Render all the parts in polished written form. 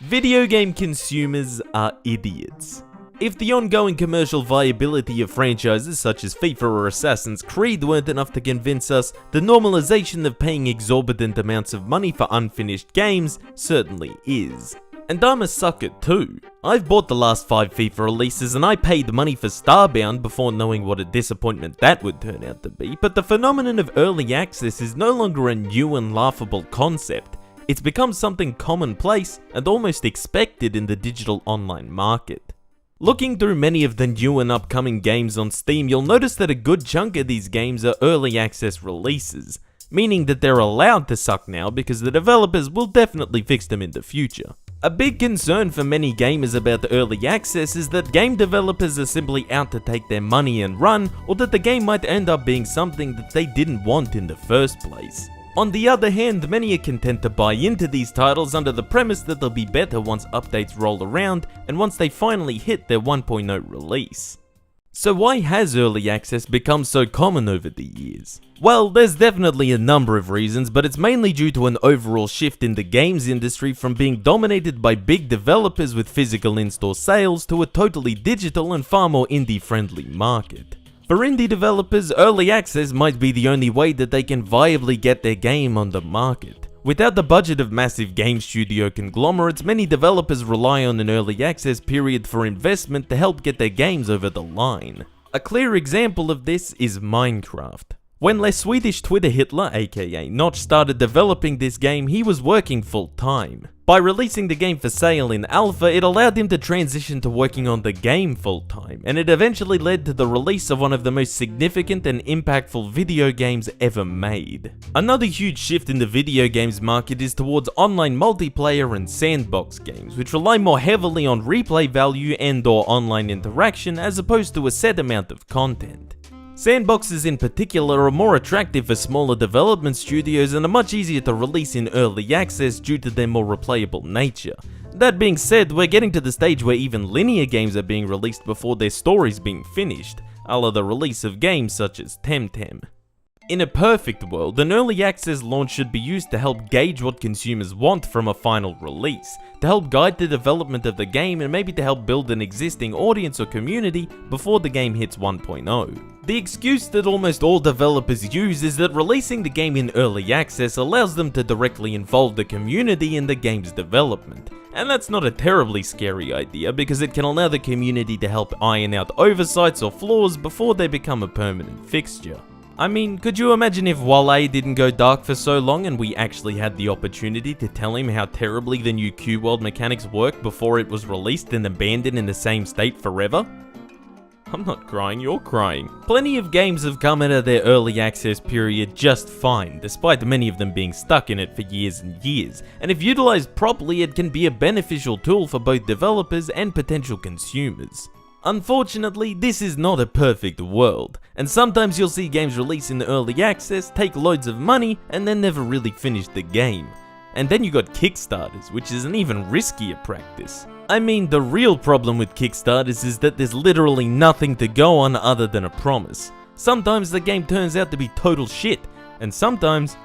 Video game consumers are idiots. If the ongoing commercial viability of franchises such as FIFA or Assassin's Creed weren't enough to convince us, the normalization of paying exorbitant amounts of money for unfinished games certainly is. And I'm a sucker too. I've bought the last 5 FIFA releases and I paid money for Starbound before knowing what a disappointment that would turn out to be, but the phenomenon of early access is no longer a new and laughable concept. It's become something commonplace and almost expected in the digital online market. Looking through many of the new and upcoming games on Steam, you'll notice that a good chunk of these games are early access releases, meaning that they're allowed to suck now because the developers will definitely fix them in the future. A big concern for many gamers about the early access is that game developers are simply out to take their money and run, or that the game might end up being something that they didn't want in the first place. On the other hand, many are content to buy into these titles under the premise that they'll be better once updates roll around and once they finally hit their 1.0 release. So why has early access become so common over the years? Well, there's definitely a number of reasons, but it's mainly due to an overall shift in the games industry from being dominated by big developers with physical in-store sales to a totally digital and far more indie-friendly market. For indie developers, early access might be the only way that they can viably get their game on the market. Without the budget of massive game studio conglomerates, many developers rely on an early access period for investment to help get their games over the line. A clear example of this is Minecraft. When Les Swedish Twitter Hitler, aka Notch, started developing this game, he was working full time. By releasing the game for sale in alpha, it allowed him to transition to working on the game full time, and it eventually led to the release of one of the most significant and impactful video games ever made. Another huge shift in the video games market is towards online multiplayer and sandbox games, which rely more heavily on replay value and/or online interaction as opposed to a set amount of content. Sandboxes in particular are more attractive for smaller development studios and are much easier to release in early access due to their more replayable nature. That being said, we're getting to the stage where even linear games are being released before their story's being finished, a la the release of games such as Temtem. In a perfect world, an early access launch should be used to help gauge what consumers want from a final release, to help guide the development of the game and maybe to help build an existing audience or community before the game hits 1.0. The excuse that almost all developers use is that releasing the game in early access allows them to directly involve the community in the game's development. And that's not a terribly scary idea because it can allow the community to help iron out oversights or flaws before they become a permanent fixture. I mean, could you imagine if Wale didn't go dark for so long and we actually had the opportunity to tell him how terribly the new Q-World mechanics worked before it was released and abandoned in the same state forever? I'm not crying, you're crying. Plenty of games have come out of their early access period just fine, despite many of them being stuck in it for years and years, and if utilized properly it can be a beneficial tool for both developers and potential consumers. Unfortunately, this is not a perfect world, and sometimes you'll see games release in early access, take loads of money, and then never really finish the game. And then you got Kickstarters, which is an even riskier practice. I mean, the real problem with Kickstarters is that there's literally nothing to go on other than a promise. Sometimes the game turns out to be total shit, and sometimes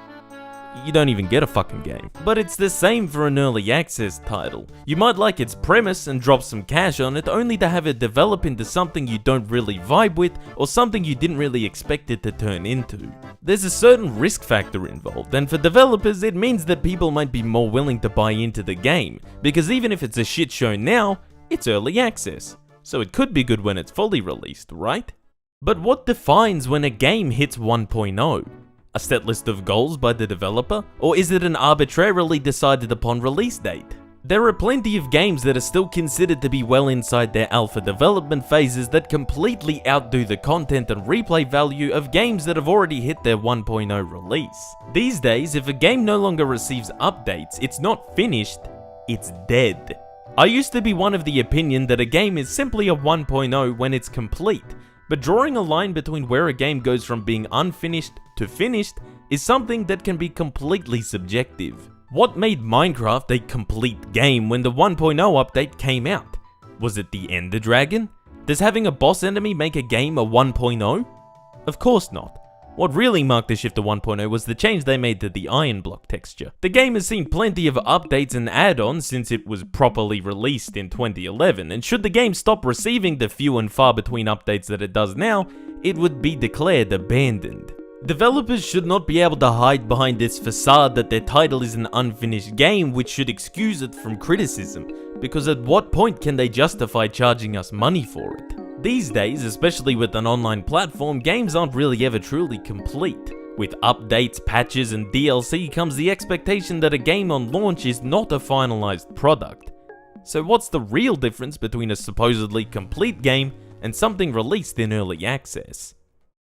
you don't even get a fucking game. But it's the same for an early access title. You might like its premise and drop some cash on it only to have it develop into something you don't really vibe with or something you didn't really expect it to turn into. There's a certain risk factor involved, and for developers it means that people might be more willing to buy into the game, because even if it's a shit show now, it's early access, so it could be good when it's fully released, right? But what defines when a game hits 1.0? A set list of goals by the developer? Or is it an arbitrarily decided upon release date? There are plenty of games that are still considered to be well inside their alpha development phases that completely outdo the content and replay value of games that have already hit their 1.0 release. These days, if a game no longer receives updates, it's not finished, it's dead. I used to be one of the opinion that a game is simply a 1.0 when it's complete, but drawing a line between where a game goes from being unfinished to finished is something that can be completely subjective. What made Minecraft a complete game when the 1.0 update came out? Was it the Ender Dragon? Does having a boss enemy make a game a 1.0? Of course not. What really marked the shift to 1.0 was the change they made to the iron block texture. The game has seen plenty of updates and add-ons since it was properly released in 2011, and should the game stop receiving the few and far between updates that it does now, it would be declared abandoned. Developers should not be able to hide behind this facade that their title is an unfinished game, which should excuse it from criticism, because at what point can they justify charging us money for it? These days, especially with an online platform, games aren't really ever truly complete. With updates, patches, and DLC comes the expectation that a game on launch is not a finalized product. So what's the real difference between a supposedly complete game and something released in early access?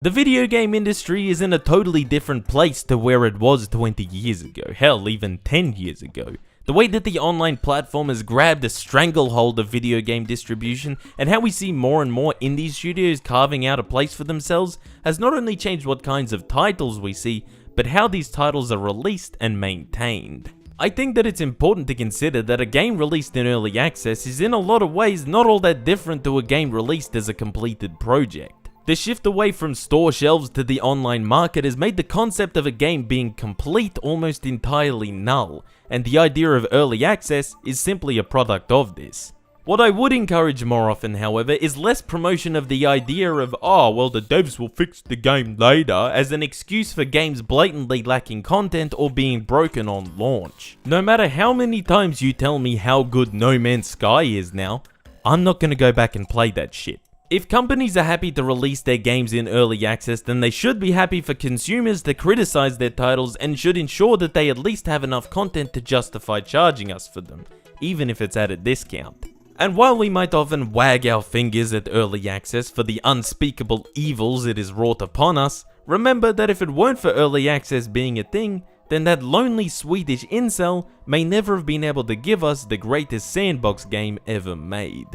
The video game industry is in a totally different place to where it was 20 years ago, hell, even 10 years ago. The way that the online platform has grabbed a stranglehold of video game distribution, and how we see more and more indie studios carving out a place for themselves, has not only changed what kinds of titles we see, but how these titles are released and maintained. I think that it's important to consider that a game released in early access is in a lot of ways not all that different to a game released as a completed project. The shift away from store shelves to the online market has made the concept of a game being complete almost entirely null, and the idea of early access is simply a product of this. What I would encourage more often, however, is less promotion of the idea of, oh, well, the devs will fix the game later, as an excuse for games blatantly lacking content or being broken on launch. No matter how many times you tell me how good No Man's Sky is now, I'm not gonna go back and play that shit. If companies are happy to release their games in early access, then they should be happy for consumers to criticize their titles and should ensure that they at least have enough content to justify charging us for them, even if it's at a discount. And while we might often wag our fingers at early access for the unspeakable evils it has wrought upon us, remember that if it weren't for early access being a thing, then that lonely Swedish incel may never have been able to give us the greatest sandbox game ever made.